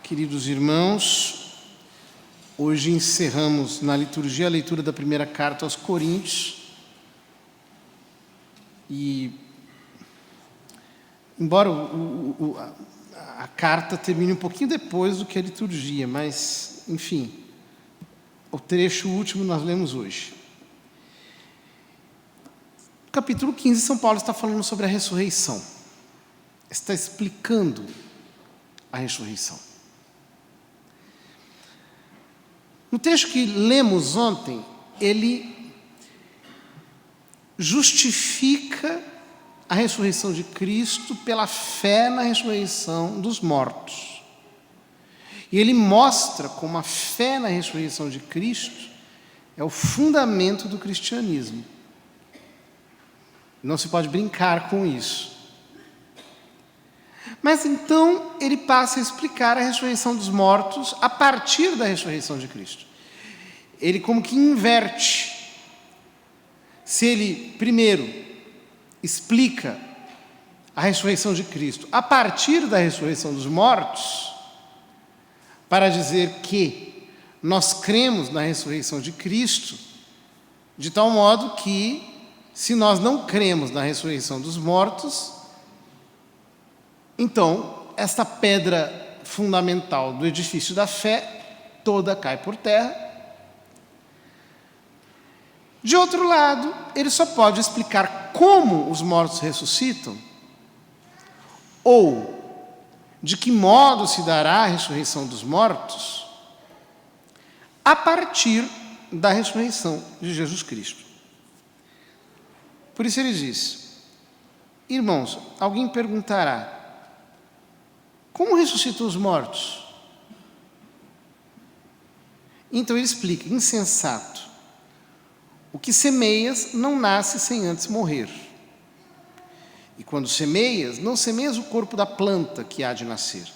Queridos irmãos, hoje encerramos na liturgia a leitura da primeira carta aos Coríntios. E, embora a carta termine um pouquinho depois do que a liturgia, mas, enfim, o trecho último nós lemos hoje. No capítulo 15, São Paulo está falando sobre a ressurreição. Está explicando a ressurreição. No trecho que lemos ontem, ele justifica a ressurreição de Cristo pela fé na ressurreição dos mortos. E ele mostra como a fé na ressurreição de Cristo é o fundamento do cristianismo. Não se pode brincar com isso. Mas então ele passa a explicar a ressurreição dos mortos a partir da ressurreição de Cristo. Ele como que inverte. Se ele primeiro explica a ressurreição de Cristo a partir da ressurreição dos mortos, para dizer que nós cremos na ressurreição de Cristo, de tal modo que, se nós não cremos na ressurreição dos mortos, então, esta pedra fundamental do edifício da fé, toda cai por terra. De outro lado, ele só pode explicar como os mortos ressuscitam, ou de que modo se dará a ressurreição dos mortos, a partir da ressurreição de Jesus Cristo. Por isso ele diz: irmãos, alguém perguntará, como ressuscitou os mortos? Então ele explica: insensato, o que semeias não nasce sem antes morrer. E quando semeias, não semeias o corpo da planta que há de nascer,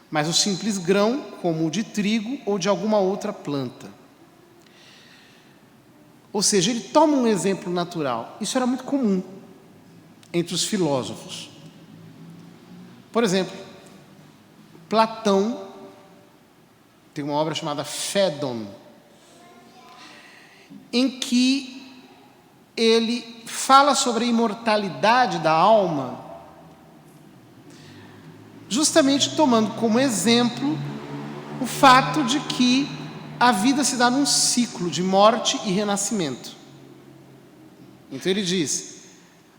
mas o simples grão, como o de trigo ou de alguma outra planta. Ou seja, ele toma um exemplo natural. Isso era muito comum entre os filósofos. Por exemplo, Platão tem uma obra chamada Fédon, em que ele fala sobre a imortalidade da alma, justamente tomando como exemplo o fato de que a vida se dá num ciclo de morte e renascimento. Então ele diz: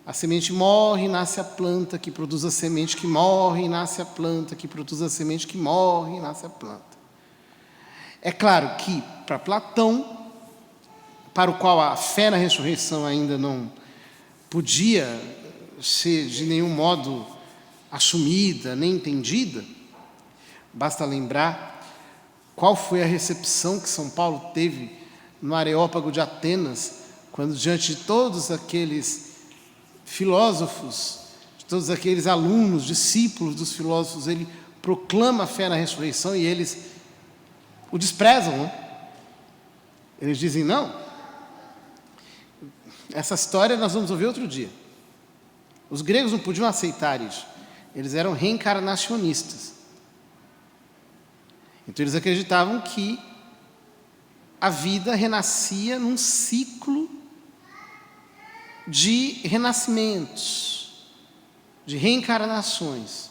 a semente morre e nasce a planta que produz a semente que morre, e nasce a planta que produz a semente que morre, e nasce a planta. É claro que, para Platão, para o qual a fé na ressurreição ainda não podia ser de nenhum modo assumida, nem entendida, basta lembrar qual foi a recepção que São Paulo teve no Areópago de Atenas, quando, diante de todos aqueles filósofos, de todos aqueles alunos, discípulos dos filósofos, ele proclama a fé na ressurreição e eles o desprezam, não? Eles dizem: não, essa história nós vamos ouvir outro dia. Os gregos não podiam aceitar isso, eles eram reencarnacionistas. Então eles acreditavam que a vida renascia num ciclo de renascimentos, de reencarnações.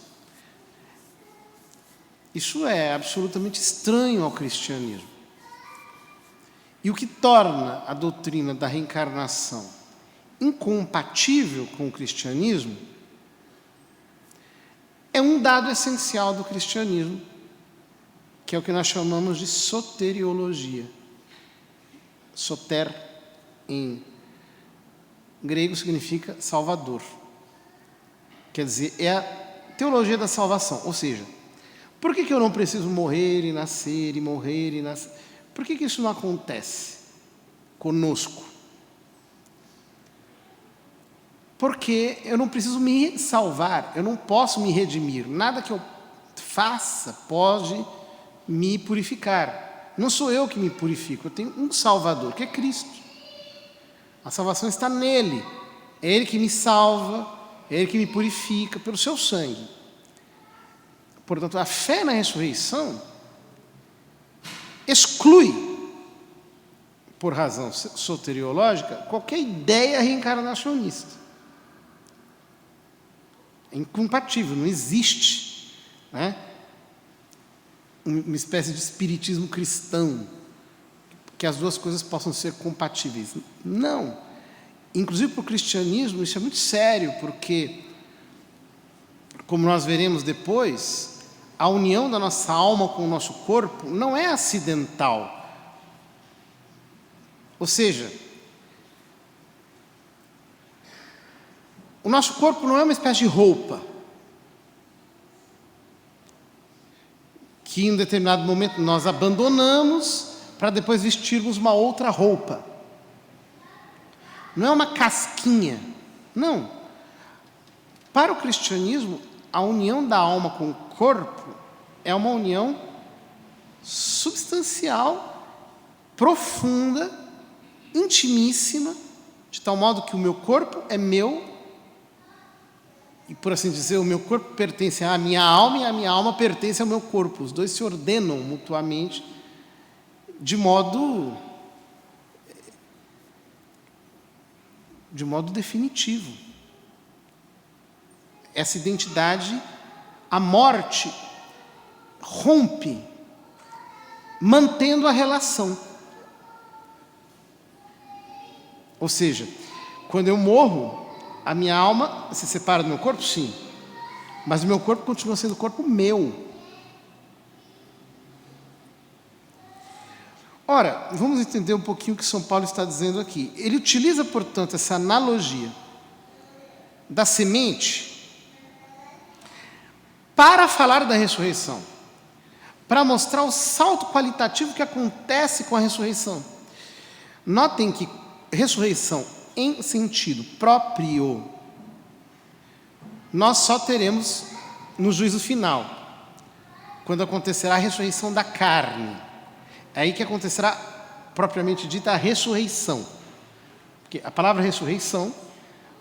Isso é absolutamente estranho ao cristianismo. E o que torna a doutrina da reencarnação incompatível com o cristianismo é um dado essencial do cristianismo, que é o que nós chamamos de soteriologia. Soter, em grego, significa salvador. Quer dizer, é a teologia da salvação. Ou seja, por que eu não preciso morrer e nascer, e morrer e nascer? Por que isso não acontece conosco? Porque eu não preciso me salvar, eu não posso me redimir. Nada que eu faça pode me purificar. Não sou eu que me purifico, eu tenho um Salvador, que é Cristo. A salvação está nele. É Ele que me salva, é Ele que me purifica pelo seu sangue. Portanto, a fé na ressurreição exclui, por razão soteriológica, qualquer ideia reencarnacionista. É incompatível, não existe, né, uma espécie de espiritismo cristão, que as duas coisas possam ser compatíveis. Não. Inclusive, para o cristianismo, isso é muito sério, porque, como nós veremos depois, a união da nossa alma com o nosso corpo não é acidental. Ou seja, o nosso corpo não é uma espécie de roupa que em um determinado momento nós abandonamos para depois vestirmos uma outra roupa. Não é uma casquinha. Não. Para o cristianismo, a união da alma com o corpo é uma união substancial, profunda, intimíssima, de tal modo que o meu corpo é meu, e por assim dizer, o meu corpo pertence à minha alma e a minha alma pertence ao meu corpo. Os dois se ordenam mutuamente de modo definitivo. Essa identidade, a morte rompe, mantendo a relação. Ou seja, quando eu morro, a minha alma se separa do meu corpo? Sim. Mas o meu corpo continua sendo corpo meu. Ora, vamos entender um pouquinho o que São Paulo está dizendo aqui. Ele utiliza, portanto, essa analogia da semente para falar da ressurreição, para mostrar o salto qualitativo que acontece com a ressurreição. Notem que ressurreição em sentido próprio nós só teremos no juízo final, quando acontecerá a ressurreição da carne. É aí que acontecerá, propriamente dita, a ressurreição. Porque a palavra ressurreição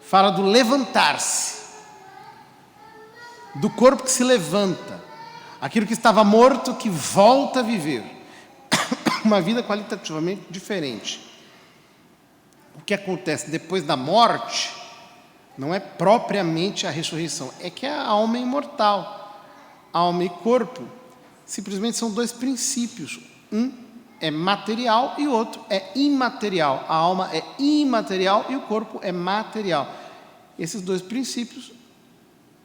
fala do levantar-se, do corpo que se levanta, aquilo que estava morto que volta a viver, uma vida qualitativamente diferente. O que acontece depois da morte não é propriamente a ressurreição, é que a alma é imortal. Alma e corpo simplesmente são dois princípios. Um é material e o outro é imaterial. A alma é imaterial e o corpo é material. Esses dois princípios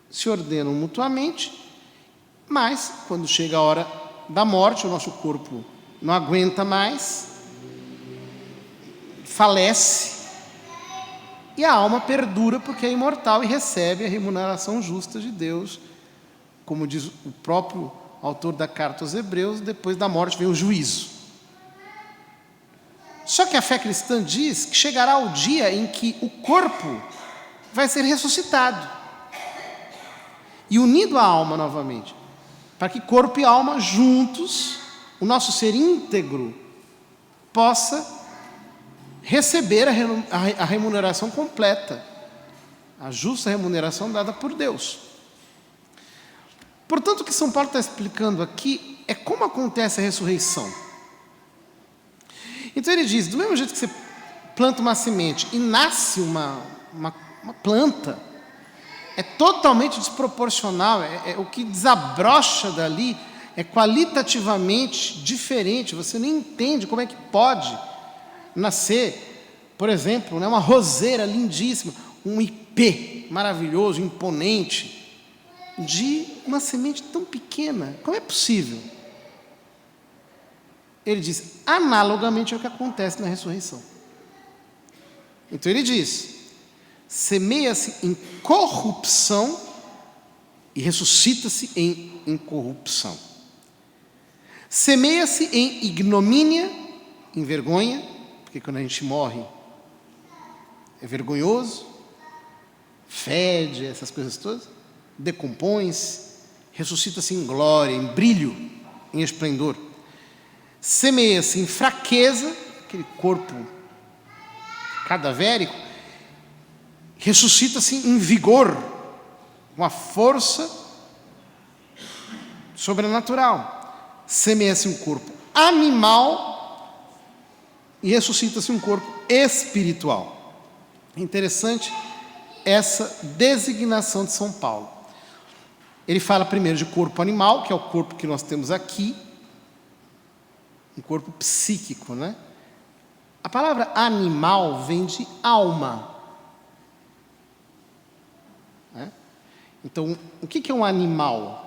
se ordenam mutuamente, mas quando chega a hora da morte, o nosso corpo não aguenta mais, falece, e a alma perdura porque é imortal e recebe a remuneração justa de Deus. Como diz o próprio autor da carta aos Hebreus, depois da morte vem o juízo. Só que a fé cristã diz que chegará o dia em que o corpo vai ser ressuscitado e unido à alma novamente, para que corpo e alma juntos, o nosso ser íntegro, possa receber a remuneração completa, a justa remuneração dada por Deus. Portanto, o que São Paulo está explicando aqui é como acontece a ressurreição. Então ele diz, do mesmo jeito que você planta uma semente e nasce uma planta, é totalmente desproporcional, o que desabrocha dali é qualitativamente diferente, você nem entende como é que pode nascer, por exemplo, uma roseira lindíssima, um ipê maravilhoso, imponente, de uma semente tão pequena. Como é possível? Ele diz, analogamente ao que acontece na ressurreição. Então ele diz, semeia-se em corrupção e ressuscita-se em incorrupção. Semeia-se em ignomínia, em vergonha, porque quando a gente morre é vergonhoso, fede, essas coisas todas, decompõe-se, ressuscita-se em glória, em brilho, em esplendor. Semeia-se em fraqueza, aquele corpo cadavérico, ressuscita-se em vigor, com a força sobrenatural. Semeia-se um corpo animal e ressuscita-se um corpo espiritual. É interessante essa designação de São Paulo. Ele fala primeiro de corpo animal, que é o corpo que nós temos aqui, um corpo psíquico, né? A palavra animal vem de alma. Né? Então, o que é um animal?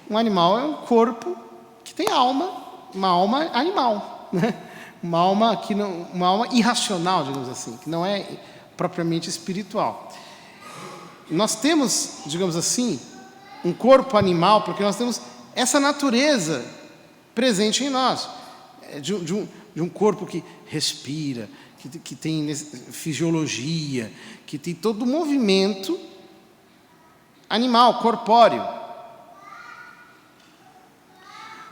Um animal é um corpo que tem alma, uma alma animal, né? Uma alma irracional, digamos assim, que não é propriamente espiritual. Nós temos, digamos assim, um corpo animal, porque nós temos essa natureza presente em nós, de um corpo que respira, que tem fisiologia, que tem todo o movimento animal, corpóreo.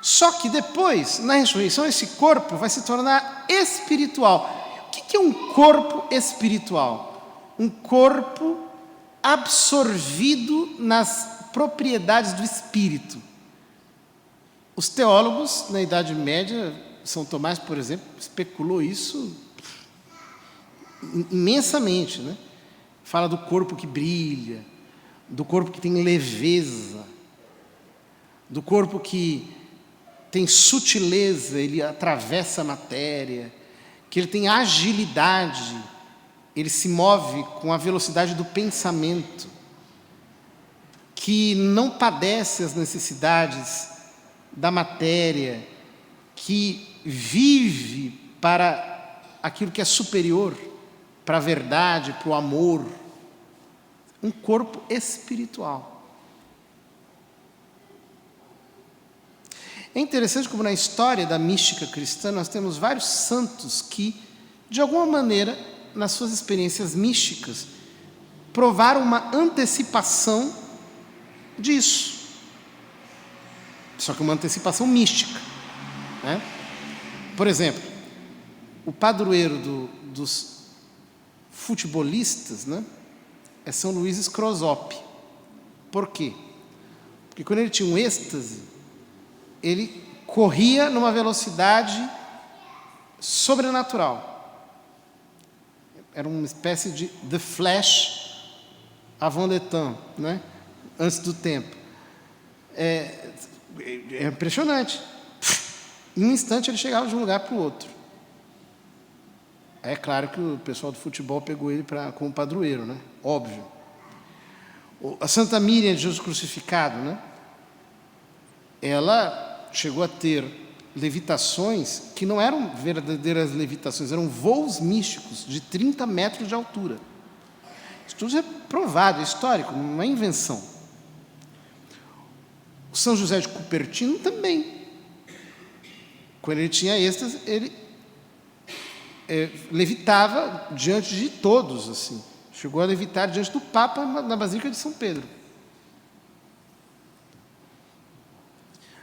Só que depois, na ressurreição, esse corpo vai se tornar espiritual. O que é um corpo espiritual? Um corpo absorvido nas propriedades do espírito. Os teólogos, na Idade Média, São Tomás, por exemplo, especulou isso imensamente, né? Fala do corpo que brilha, do corpo que tem leveza, do corpo que tem sutileza, ele atravessa a matéria, que ele tem agilidade, ele se move com a velocidade do pensamento, que não padece as necessidades da matéria, que vive para aquilo que é superior, para a verdade, para o amor. Um corpo espiritual. É interessante como na história da mística cristã nós temos vários santos que, de alguma maneira, nas suas experiências místicas, provaram uma antecipação disso. Só que uma antecipação mística, né? Por exemplo, o padroeiro dos futebolistas, né, é São Luís Scrosop. Por quê? Porque quando ele tinha um êxtase, ele corria numa velocidade sobrenatural. Era uma espécie de The Flash avant le temps, né? Antes do tempo. É impressionante. Em um instante ele chegava de um lugar para o outro. É claro que o pessoal do futebol pegou ele como padroeiro, né? Óbvio. A Santa Miriam de Jesus Crucificado, né? Ela chegou a ter levitações que não eram verdadeiras levitações, eram voos místicos de 30 metros de altura. Isso tudo é provado, é histórico, não é invenção. O São José de Cupertino também. Quando ele tinha êxtase, ele levitava diante de todos, assim. Chegou a levitar diante do Papa na Basílica de São Pedro.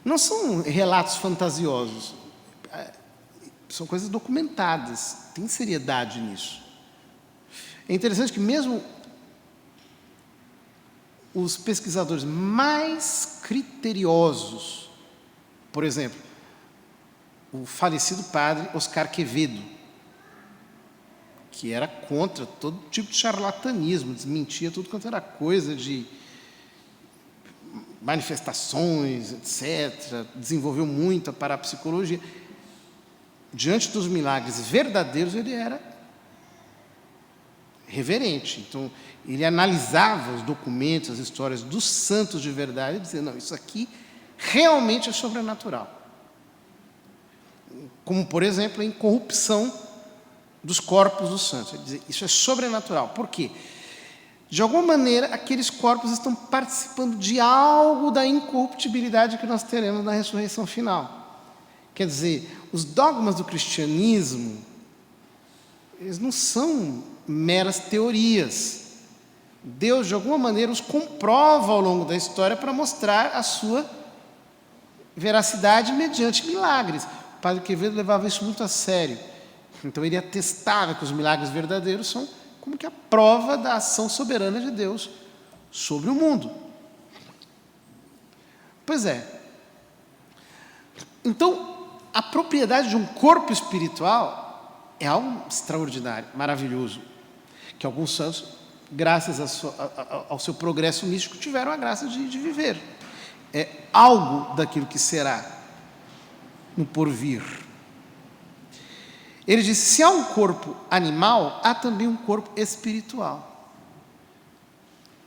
Não são relatos fantasiosos, são coisas documentadas, tem seriedade nisso. É interessante que mesmo os pesquisadores mais criteriosos, por exemplo, o falecido padre Oscar Quevedo, que era contra todo tipo de charlatanismo, desmentia tudo quanto era coisa de manifestações, etc., desenvolveu muito a parapsicologia. Diante dos milagres verdadeiros, ele era reverente. Então, ele analisava os documentos, as histórias dos santos de verdade, e dizia, não, isso aqui realmente é sobrenatural. Como, por exemplo, a incorrupção dos corpos dos santos. Ele dizia, isso é sobrenatural. Por quê? De alguma maneira, aqueles corpos estão participando de algo da incorruptibilidade que nós teremos na ressurreição final. Quer dizer, os dogmas do cristianismo, eles não são meras teorias. Deus, de alguma maneira, os comprova ao longo da história para mostrar a sua veracidade mediante milagres. O padre Quevedo levava isso muito a sério. Então, ele atestava que os milagres verdadeiros são como que a prova da ação soberana de Deus sobre o mundo. Pois é. Então, a propriedade de um corpo espiritual é algo extraordinário, maravilhoso, que alguns santos, graças ao seu progresso místico, tiveram a graça de viver. É algo daquilo que será no porvir. Ele diz: se há um corpo animal, há também um corpo espiritual,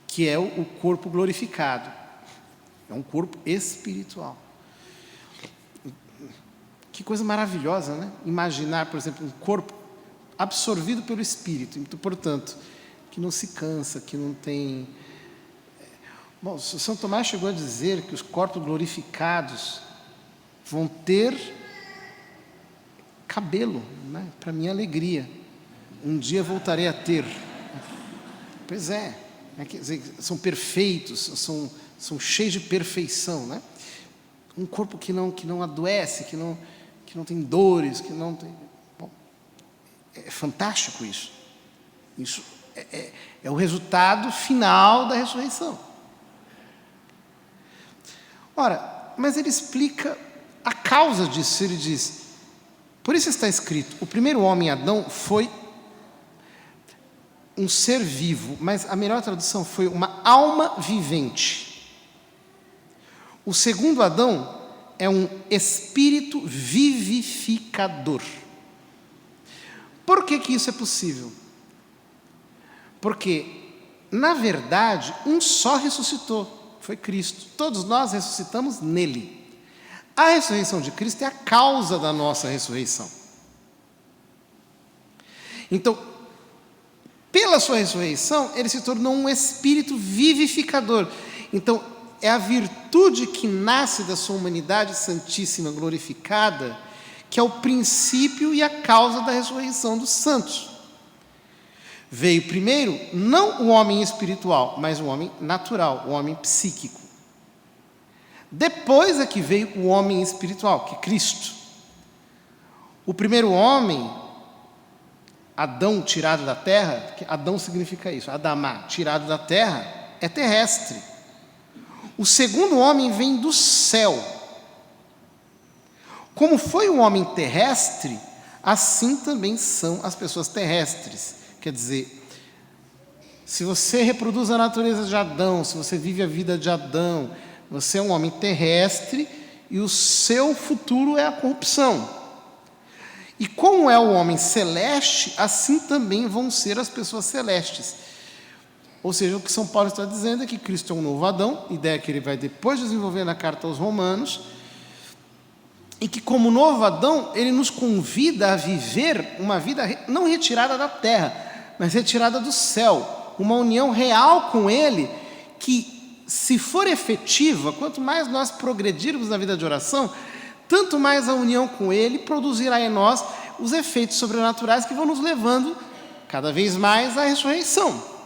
que é o corpo glorificado. É um corpo espiritual. Que coisa maravilhosa, né? Imaginar, por exemplo, um corpo absorvido pelo Espírito, então, portanto, que não se cansa, que não tem... Bom, São Tomás chegou a dizer que os corpos glorificados vão ter cabelo, né? Para minha alegria. Um dia voltarei a ter. Pois é, quer dizer, são perfeitos, são cheios de perfeição, né? Um corpo que não adoece, que não tem dores, que não tem... Bom, é fantástico isso. Isso é o resultado final da ressurreição. Ora, mas ele explica a causa disso. Ele diz: por isso está escrito, o primeiro homem, Adão, foi um ser vivo, mas a melhor tradução foi uma alma vivente. O segundo Adão é um espírito vivificador. Por que isso é possível? Porque, na verdade, um só ressuscitou, foi Cristo. Todos nós ressuscitamos nele. A ressurreição de Cristo é a causa da nossa ressurreição. Então, pela sua ressurreição, ele se tornou um espírito vivificador. Então, é a virtude que nasce da sua humanidade santíssima glorificada, que é o princípio e a causa da ressurreição dos santos. Veio primeiro, não o homem espiritual, mas o homem natural, o homem psíquico. Depois é que veio o homem espiritual, que é Cristo. O primeiro homem, Adão tirado da terra, porque Adão significa isso, Adamá, tirado da terra, é terrestre. O segundo homem vem do céu. Como foi o homem terrestre, assim também são as pessoas terrestres. Quer dizer, se você reproduz a natureza de Adão, se você vive a vida de Adão, você é um homem terrestre e o seu futuro é a corrupção. E como é o homem celeste, assim também vão ser as pessoas celestes. Ou seja, o que São Paulo está dizendo é que Cristo é um novo Adão, ideia que ele vai depois desenvolver na carta aos Romanos, e que como novo Adão, ele nos convida a viver uma vida não retirada da terra, mas retirada do céu, uma união real com ele, que, se for efetiva, quanto mais nós progredirmos na vida de oração, tanto mais a união com ele produzirá em nós os efeitos sobrenaturais que vão nos levando cada vez mais à ressurreição.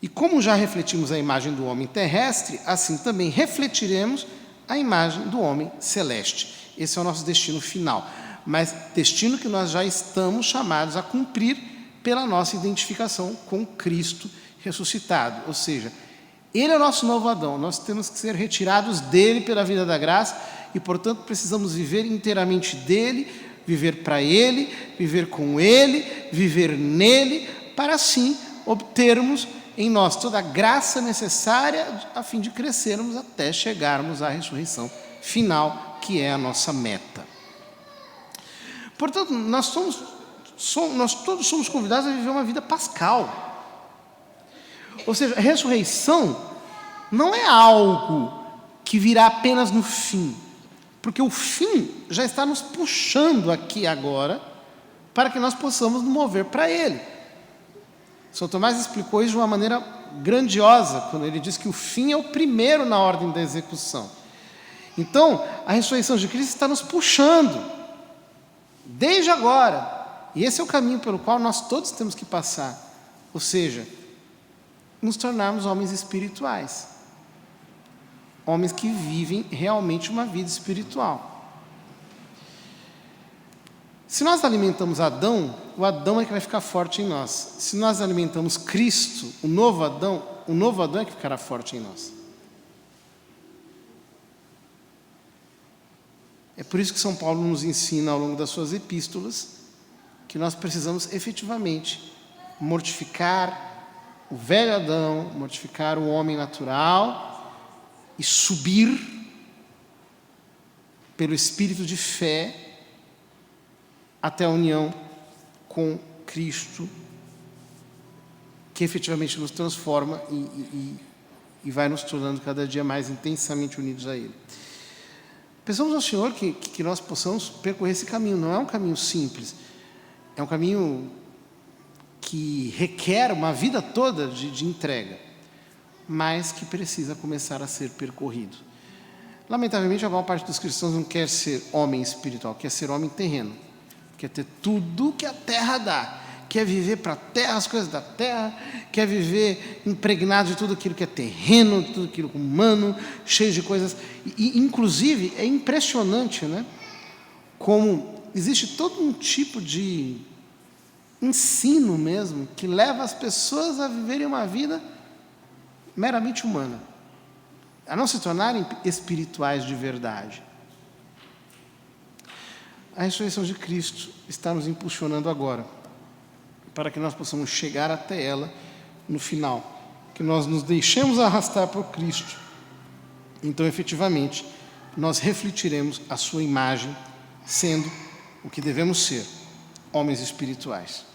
E como já refletimos a imagem do homem terrestre, assim também refletiremos a imagem do homem celeste. Esse é o nosso destino final, mas destino que nós já estamos chamados a cumprir pela nossa identificação com Cristo ressuscitado. Ou seja, ele é o nosso novo Adão, nós temos que ser retirados dele pela vida da graça e, portanto, precisamos viver inteiramente dele, viver para ele, viver com ele, viver nele, para assim obtermos em nós toda a graça necessária a fim de crescermos até chegarmos à ressurreição final, que é a nossa meta. Portanto, nós todos somos convidados a viver uma vida pascal. Ou seja, a ressurreição não é algo que virá apenas no fim, porque o fim já está nos puxando aqui agora para que nós possamos nos mover para ele. São Tomás explicou isso de uma maneira grandiosa, quando ele diz que o fim é o primeiro na ordem da execução. Então, a ressurreição de Cristo está nos puxando, desde agora. E esse é o caminho pelo qual nós todos temos que passar. Ou seja, nos tornarmos homens espirituais. Homens que vivem realmente uma vida espiritual. Se nós alimentamos Adão, o Adão é que vai ficar forte em nós. Se nós alimentamos Cristo, o novo Adão, o novo Adão é que ficará forte em nós. É por isso que São Paulo nos ensina ao longo das suas epístolas que nós precisamos efetivamente mortificar o velho Adão, mortificar o homem natural e subir pelo espírito de fé até a união com Cristo, que efetivamente nos transforma e vai nos tornando cada dia mais intensamente unidos a Ele. Pensamos ao Senhor que nós possamos percorrer esse caminho. Não é um caminho simples, é um caminho que requer uma vida toda de entrega, mas que precisa começar a ser percorrido. Lamentavelmente, a maior parte dos cristãos não quer ser homem espiritual, quer ser homem terreno, quer ter tudo que a terra dá, quer viver para a terra, as coisas da terra, quer viver impregnado de tudo aquilo que é terreno, de tudo aquilo humano, cheio de coisas. E inclusive, é impressionante, né? Como existe todo um tipo de ensino mesmo que leva as pessoas a viverem uma vida meramente humana, a não se tornarem espirituais de verdade. A ressurreição de Cristo está nos impulsionando agora, para que nós possamos chegar até ela no final, que nós nos deixemos arrastar por Cristo. Então, efetivamente, nós refletiremos a sua imagem, sendo o que devemos ser, homens espirituais.